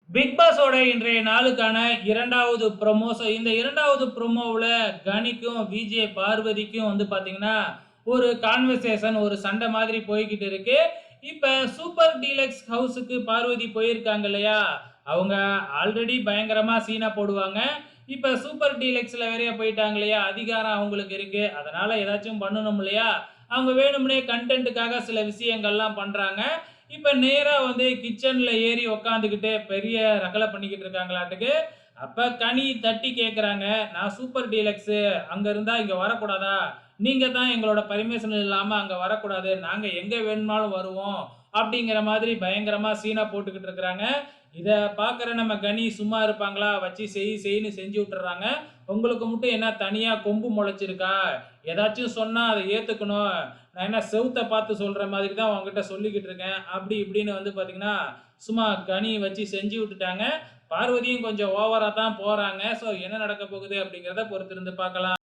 Big பாஸோட இன்றைய நாளுக்கான 2வது ப்ரோமோ. இந்த 2வது ப்ரோமோவுல கனிக்கும், விஜே பார்வதிக்கும் வந்து பார்த்தீங்கன்னா, ஒரு கான்வர்சேஷன், ஒரு சண்டை மாதிரி போய்க்கிட்டு இருக்கு. இப்ப சூப்பர் டீலக்ஸ் ஹவுஸுக்கு பார்வதி போயிருக்காங்க இல்லையா? அவங்க ஆல்ரெடி பயங்கரமா சீனா போடுவாங்க. இப்ப சூப்பர் டீலக்ஸ்ல வேறயா போயிட்டாங்க இல்லையா? அதிகாரம் அவங்களுக்கு இருக்கு. அதனால ஏதாச்சும் பண்ணணும் இல்லையா? அவங்க வேணும்னே கன்டென்ட்டுக்காக சில விஷயங்கள்லாம் பண்றாங்க. இப்ப நேரா வந்து கிச்சன்ல ஏறி உட்காந்துக்கிட்டு பெரிய ரகலை பண்ணிக்கிட்டு இருக்காங்களாட்டுக்கு. அப்ப கனி தட்டி கேட்குறாங்க, "நான் சூப்பர் டீலக்ஸு. அங்க இருந்தா இங்க வரக்கூடாதா? நீங்க தான் எங்களோட பர்மிஷன் இல்லாம அங்க வரக்கூடாது. நாங்க எங்க வேணும்னாலும் வருவோம்." அப்படிங்கிற மாதிரி பயங்கரமா சீனா போட்டுக்கிட்டு இருக்கிறாங்க. இத பார்க்குற நம்ம கனி சும்மா இருப்பாங்களா? வச்சு செய் செய்ன்னு செஞ்சு விட்டுர்றாங்க. "உங்களுக்கு மட்டும் என்ன தனியா கொம்பு மொளச்சிருக்கா? ஏதாச்சும் சொன்னா அத ஏத்துக்கணும். நான் என்ன செவுத்த பார்த்து சொல்ற மாதிரி தான் உன்கிட்ட சொல்லிக்கிட்டு இருக்கேன்." அப்படி இப்படின்னு வந்து பார்த்தீங்கன்னா, சும்மா கனி வச்சு செஞ்சு விட்டுட்டாங்க. பார்வதியும் கொஞ்சம் ஓவரா தான் போறாங்க. ஸோ என்ன நடக்க போகுது அப்படிங்கிறத பொறுத்திருந்து பார்க்கலாம்.